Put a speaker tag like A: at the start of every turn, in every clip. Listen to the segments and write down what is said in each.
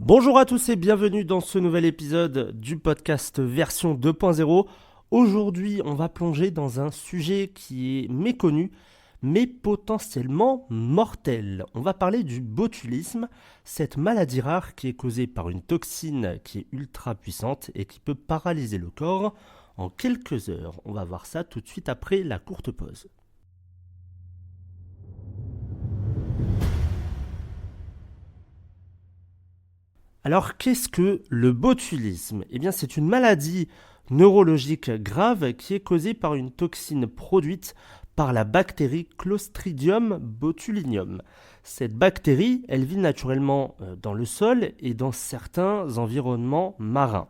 A: Bonjour à tous et bienvenue dans ce nouvel épisode du podcast version 2.0. Aujourd'hui, on va plonger dans un sujet qui est méconnu, mais potentiellement mortel. On va parler du botulisme, cette maladie rare qui est causée par une toxine qui est ultra puissante et qui peut paralyser le corps en quelques heures. On va voir ça tout de suite après la courte pause. Alors, qu'est-ce que le botulisme ? Eh bien, c'est une maladie neurologique grave qui est causée par une toxine produite par la bactérie Clostridium botulinum. Cette bactérie, elle vit naturellement dans le sol et dans certains environnements marins.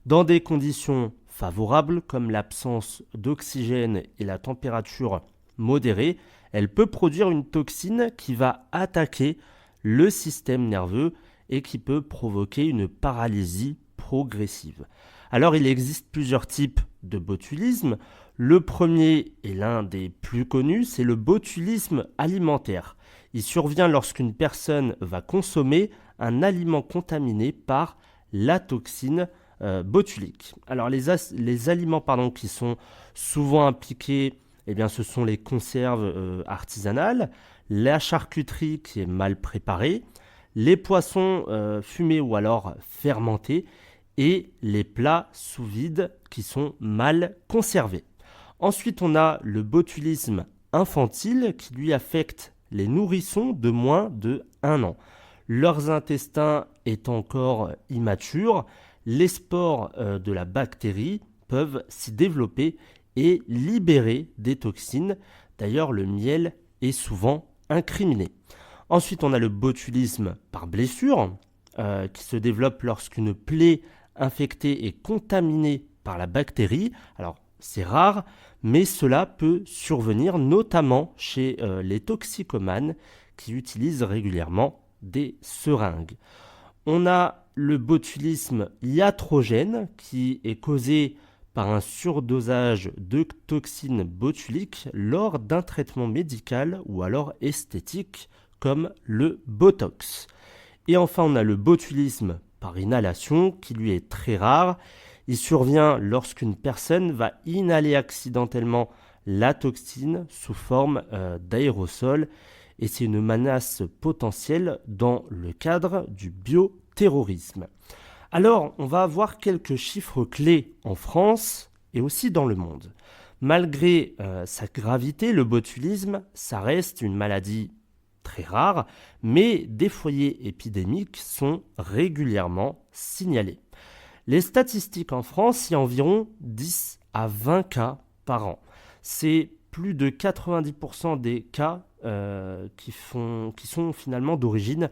A: Dans des conditions favorables comme l'absence d'oxygène et la température modérée, elle peut produire une toxine qui va attaquer le système nerveux et qui peut provoquer une paralysie progressive. Alors il existe plusieurs types de botulisme. Le premier est l'un des plus connus, c'est le botulisme alimentaire. Il survient lorsqu'une personne va consommer un aliment contaminé par la toxine botulique. Alors les aliments qui sont souvent impliqués, eh bien, ce sont les conserves artisanales, la charcuterie qui est mal préparée, les poissons fumés ou alors fermentés et les plats sous vide qui sont mal conservés. Ensuite, on a le botulisme infantile qui lui affecte les nourrissons de moins de 1 an. Leurs intestins étant encore immatures, les spores de la bactérie peuvent s'y développer et libérer des toxines. D'ailleurs, le miel est souvent incriminé. Ensuite, on a le botulisme par blessure qui se développe lorsqu'une plaie infectée est contaminée par la bactérie. Alors, c'est rare, mais cela peut survenir notamment chez les toxicomanes qui utilisent régulièrement des seringues. On a le botulisme iatrogène qui est causé par un surdosage de toxines botuliques lors d'un traitement médical ou alors esthétique comme le Botox. Et enfin, on a le botulisme par inhalation qui lui est très rare. Il survient lorsqu'une personne va inhaler accidentellement la toxine sous forme d'aérosol et c'est une menace potentielle dans le cadre du bioterrorisme. Alors, on va avoir quelques chiffres clés en France et aussi dans le monde. Malgré sa gravité, le botulisme, ça reste une maladie très rare, mais des foyers épidémiques sont régulièrement signalés. Les statistiques en France, il y a environ 10 à 20 cas par an. C'est plus de 90% des cas qui sont finalement d'origine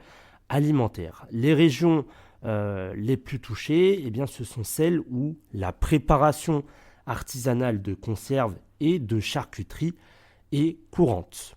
A: alimentaire. Les régions les plus touchées, eh bien, ce sont celles où la préparation artisanale de conserves et de charcuterie est courante.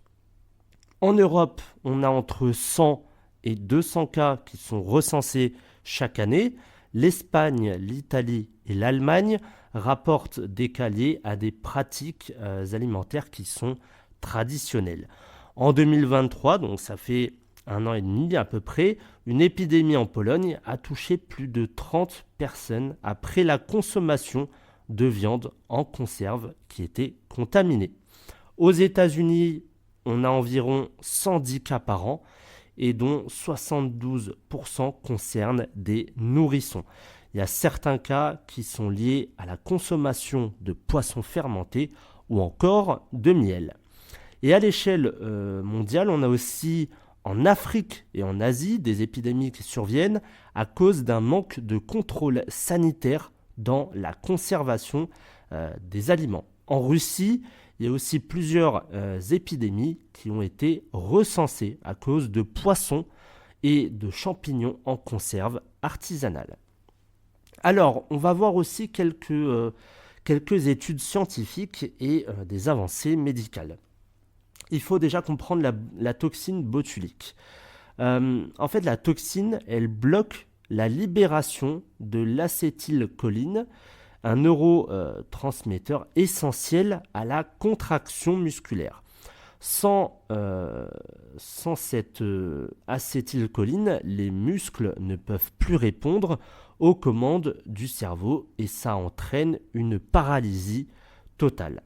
A: En Europe, on a entre 100 et 200 cas qui sont recensés chaque année. L'Espagne, l'Italie et l'Allemagne rapportent des cas liés à des pratiques alimentaires qui sont traditionnelles. En 2023, donc ça fait 1 an et demi à peu près, une épidémie en Pologne a touché plus de 30 personnes après la consommation de viande en conserve qui était contaminée. Aux États-Unis, on a environ 110 cas par an et dont 72% concernent des nourrissons. Il y a certains cas qui sont liés à la consommation de poissons fermentés ou encore de miel. Et à l'échelle mondiale, on a aussi en Afrique et en Asie des épidémies qui surviennent à cause d'un manque de contrôle sanitaire dans la conservation des aliments. En Russie, il y a aussi plusieurs épidémies qui ont été recensées à cause de poissons et de champignons en conserve artisanale. Alors, on va voir aussi quelques études scientifiques et des avancées médicales. Il faut déjà comprendre la toxine botulique. En fait, la toxine, elle bloque la libération de l'acétylcholine, un neurotransmetteur essentiel à la contraction musculaire. Sans cette acétylcholine, les muscles ne peuvent plus répondre aux commandes du cerveau et ça entraîne une paralysie totale.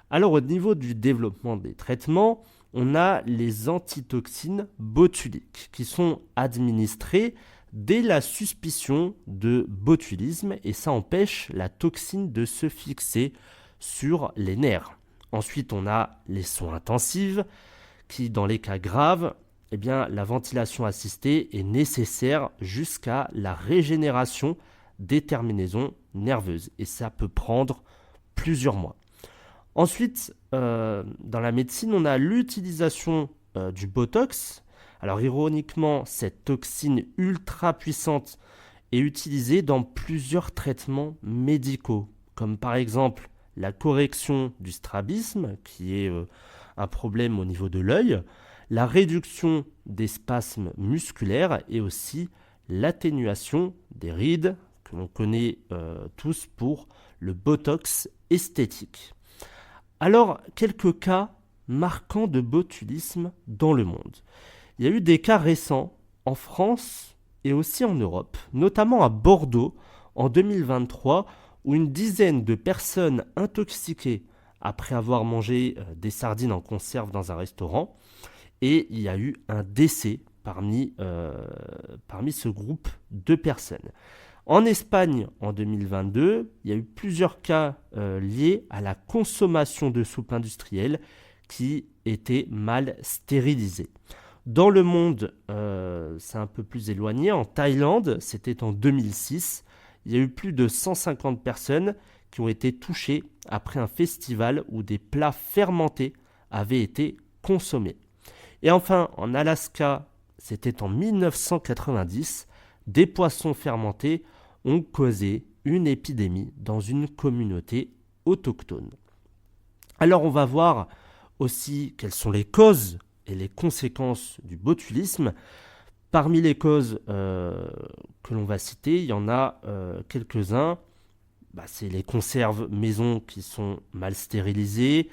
A: Alors au niveau du développement des traitements, on a les antitoxines botuliques qui sont administrées dès la suspicion de botulisme et ça empêche la toxine de se fixer sur les nerfs. Ensuite, on a les soins intensifs qui, dans les cas graves, la ventilation assistée est nécessaire jusqu'à la régénération des terminaisons nerveuses et ça peut prendre plusieurs mois. Ensuite, dans la médecine, on a l'utilisation du Botox. Alors ironiquement, cette toxine ultra puissante est utilisée dans plusieurs traitements médicaux, comme par exemple la correction du strabisme, qui est un problème au niveau de l'œil, la réduction des spasmes musculaires et aussi l'atténuation des rides, que l'on connaît tous pour le Botox esthétique. Alors, quelques cas marquants de botulisme dans le monde. Il y a eu des cas récents en France et aussi en Europe, notamment à Bordeaux en 2023, où une dizaine de personnes intoxiquées après avoir mangé des sardines en conserve dans un restaurant, et il y a eu un décès parmi ce groupe de personnes. En Espagne, en 2022, il y a eu plusieurs cas liés à la consommation de soupe industrielle qui étaient mal stérilisées. Dans le monde, c'est un peu plus éloigné. En Thaïlande, c'était en 2006, il y a eu plus de 150 personnes qui ont été touchées après un festival où des plats fermentés avaient été consommés. Et enfin, en Alaska, c'était en 1990, des poissons fermentés ont causé une épidémie dans une communauté autochtone. Alors on va voir aussi quelles sont les causes et les conséquences du botulisme. Parmi les causes que l'on va citer, il y en a quelques-uns. C'est les conserves maison qui sont mal stérilisées,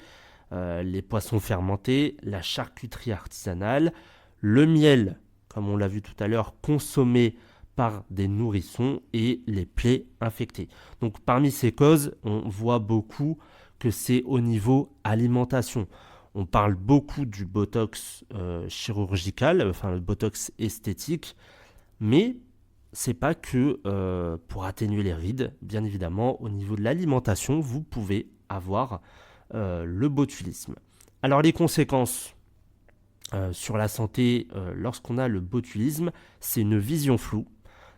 A: les poissons fermentés, la charcuterie artisanale, le miel, comme on l'a vu tout à l'heure, consommé par des nourrissons et les plaies infectées. Donc parmi ces causes, on voit beaucoup que c'est au niveau alimentation. On parle beaucoup du botox chirurgical, enfin le botox esthétique, mais c'est pas que pour atténuer les rides. Bien évidemment, au niveau de l'alimentation, vous pouvez avoir le botulisme. Alors les conséquences sur la santé lorsqu'on a le botulisme, c'est une vision floue,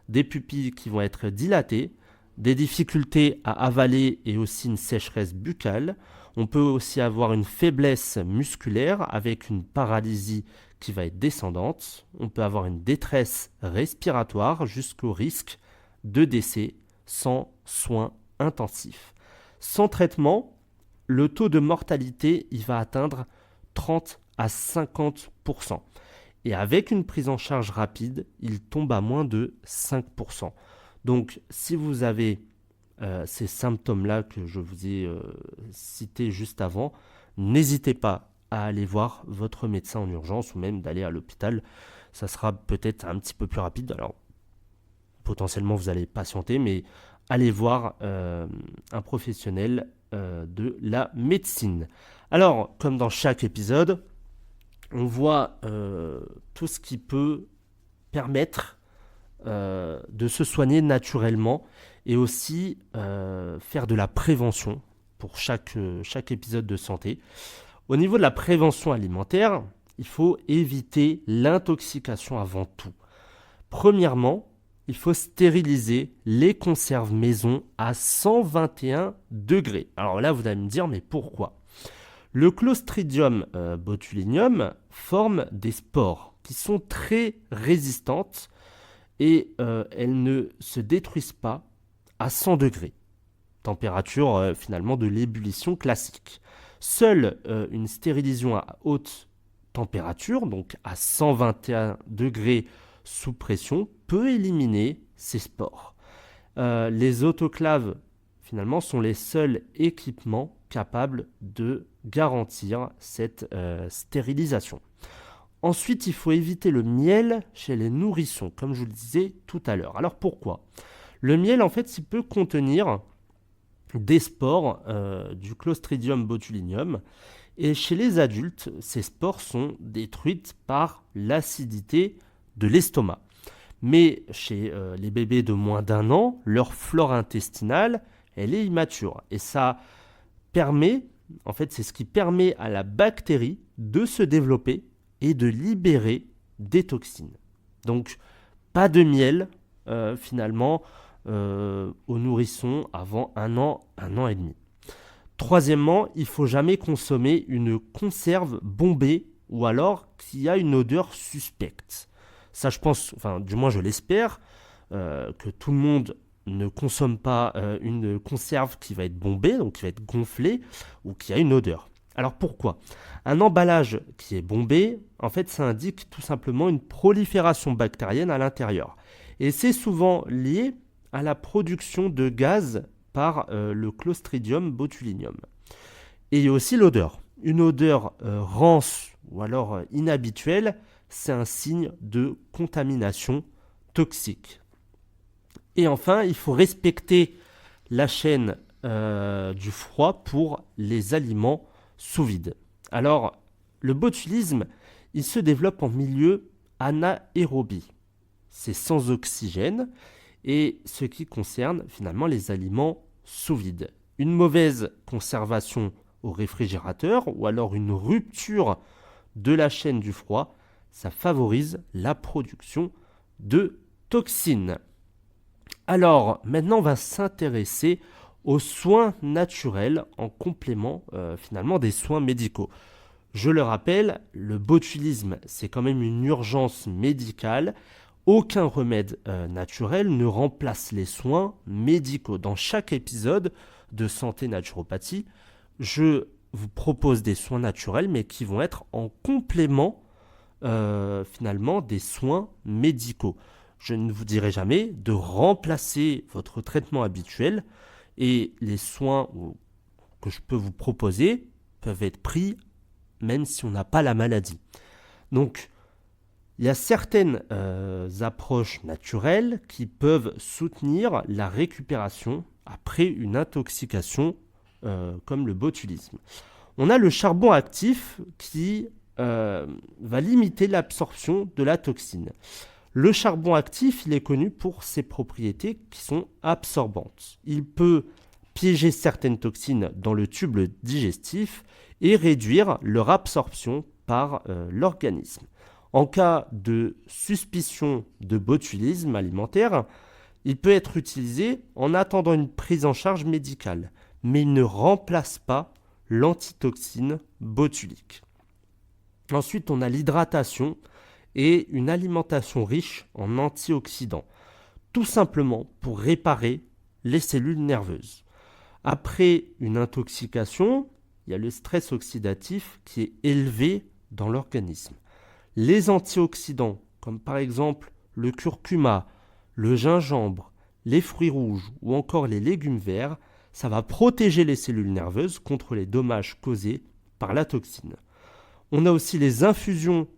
A: des pupilles qui vont être dilatées, des difficultés à avaler et aussi une sécheresse buccale. On peut aussi avoir une faiblesse musculaire avec une paralysie qui va être descendante. On peut avoir une détresse respiratoire jusqu'au risque de décès sans soins intensifs. Sans traitement, le taux de mortalité il va atteindre 30 à 50%. Et avec une prise en charge rapide, il tombe à moins de 5%. Donc si vous avez ces symptômes-là que je vous ai cités juste avant, n'hésitez pas à aller voir votre médecin en urgence ou même d'aller à l'hôpital. Ça sera peut-être un petit peu plus rapide. Alors, potentiellement, vous allez patienter, mais allez voir un professionnel de la médecine. Alors, comme dans chaque épisode, on voit tout ce qui peut permettre de se soigner naturellement et aussi faire de la prévention pour chaque épisode de santé. Au niveau de la prévention alimentaire, il faut éviter l'intoxication avant tout. Premièrement, il faut stériliser les conserves maison à 121 degrés. Alors là, vous allez me dire, mais pourquoi ? Le Clostridium botulinum forme des spores qui sont très résistantes et elles ne se détruisent pas à 100 degrés. Température finalement de l'ébullition classique. Seule une stérilisation à haute température, donc à 121 degrés sous pression, peut éliminer ces spores. Les autoclaves finalement, sont les seuls équipements capables de garantir cette stérilisation. Ensuite, il faut éviter le miel chez les nourrissons, comme je vous le disais tout à l'heure. Alors pourquoi ? Le miel, en fait, il peut contenir des spores du Clostridium botulinum. Et chez les adultes, ces spores sont détruites par l'acidité de l'estomac. Mais chez les bébés de moins d'1 an, leur flore intestinale, elle est immature. Et ça permet, en fait, c'est ce qui permet à la bactérie de se développer et de libérer des toxines. Donc, pas de miel, finalement, aux nourrissons avant 1 an, 1 an et demi. Troisièmement, il ne faut jamais consommer une conserve bombée ou alors qui a une odeur suspecte. Ça, je pense, enfin, du moins je l'espère, que tout le monde ne consomme pas une conserve qui va être bombée, donc qui va être gonflée ou qui a une odeur. Alors pourquoi ? Un emballage qui est bombé, en fait, ça indique tout simplement une prolifération bactérienne à l'intérieur. Et c'est souvent lié à la production de gaz par le Clostridium botulinum. Et il y a aussi l'odeur. Une odeur rance ou alors inhabituelle, c'est un signe de contamination toxique. Et enfin, il faut respecter la chaîne du froid pour les aliments sous vide. Alors, le botulisme, il se développe en milieu anaérobie. C'est sans oxygène et ce qui concerne finalement les aliments sous vide. Une mauvaise conservation au réfrigérateur ou alors une rupture de la chaîne du froid, ça favorise la production de toxines. Alors, maintenant, on va s'intéresser aux soins naturels en complément finalement des soins médicaux. Je le rappelle, le botulisme, c'est quand même une urgence médicale. Aucun remède naturel ne remplace les soins médicaux. Dans chaque épisode de Santé Naturopathie, je vous propose des soins naturels, mais qui vont être en complément finalement des soins médicaux. Je ne vous dirai jamais de remplacer votre traitement habituel et les soins que je peux vous proposer peuvent être pris même si on n'a pas la maladie. Donc, il y a certaines approches naturelles qui peuvent soutenir la récupération après une intoxication comme le botulisme. On a le charbon actif qui va limiter l'absorption de la toxine. Le charbon actif, il est connu pour ses propriétés qui sont absorbantes. Il peut piéger certaines toxines dans le tube digestif et réduire leur absorption par l'organisme. En cas de suspicion de botulisme alimentaire, il peut être utilisé en attendant une prise en charge médicale, mais il ne remplace pas l'antitoxine botulique. Ensuite, on a l'hydratation et une alimentation riche en antioxydants, tout simplement pour réparer les cellules nerveuses. Après une intoxication, il y a le stress oxydatif qui est élevé dans l'organisme. Les antioxydants, comme par exemple le curcuma, le gingembre, les fruits rouges ou encore les légumes verts, ça va protéger les cellules nerveuses contre les dommages causés par la toxine. On a aussi les infusions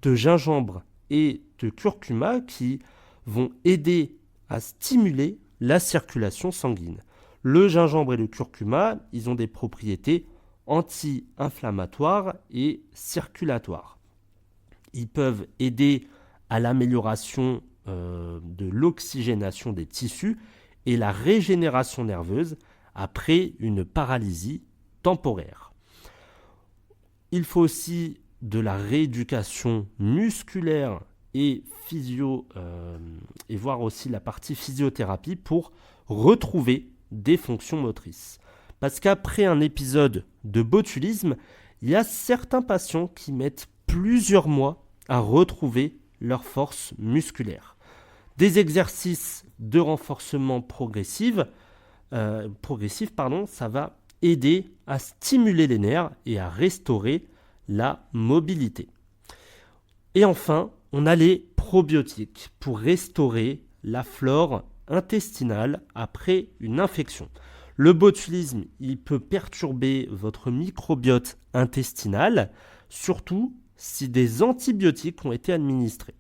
A: de gingembre et de curcuma qui vont aider à stimuler la circulation sanguine. Le gingembre et le curcuma, ils ont des propriétés anti-inflammatoires et circulatoires. Ils peuvent aider à l'amélioration de l'oxygénation des tissus et la régénération nerveuse après une paralysie temporaire. Il faut aussi de la rééducation musculaire et et voir aussi la partie physiothérapie pour retrouver des fonctions motrices. Parce qu'après un épisode de botulisme, il y a certains patients qui mettent plusieurs mois à retrouver leur force musculaire. Des exercices de renforcement progressif, ça va aider à stimuler les nerfs et à restaurer la mobilité. Et enfin, on a les probiotiques pour restaurer la flore intestinale après une infection. Le botulisme, il peut perturber votre microbiote intestinal, surtout si des antibiotiques ont été administrés.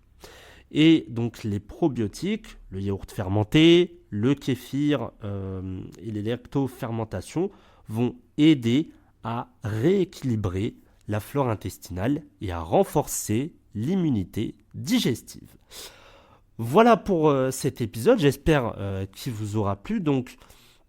A: Et donc les probiotiques, le yaourt fermenté, le kéfir et les lactofermentations vont aider à rééquilibrer la flore intestinale et à renforcer l'immunité digestive. Voilà pour cet épisode, j'espère qu'il vous aura plu. Donc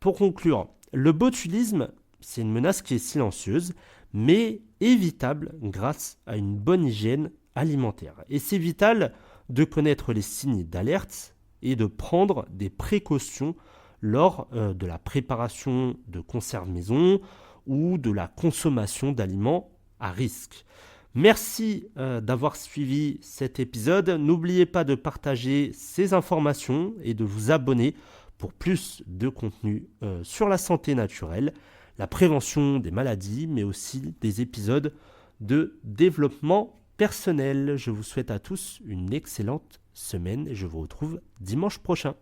A: pour conclure, le botulisme, c'est une menace qui est silencieuse, mais évitable grâce à une bonne hygiène alimentaire. Et c'est vital de connaître les signes d'alerte et de prendre des précautions lors de la préparation de conserves maison ou de la consommation d'aliments à risque. Merci d'avoir suivi cet épisode. N'oubliez pas de partager ces informations et de vous abonner pour plus de contenu sur la santé naturelle, la prévention des maladies, mais aussi des épisodes de développement personnel. Je vous souhaite à tous une excellente semaine et je vous retrouve dimanche prochain.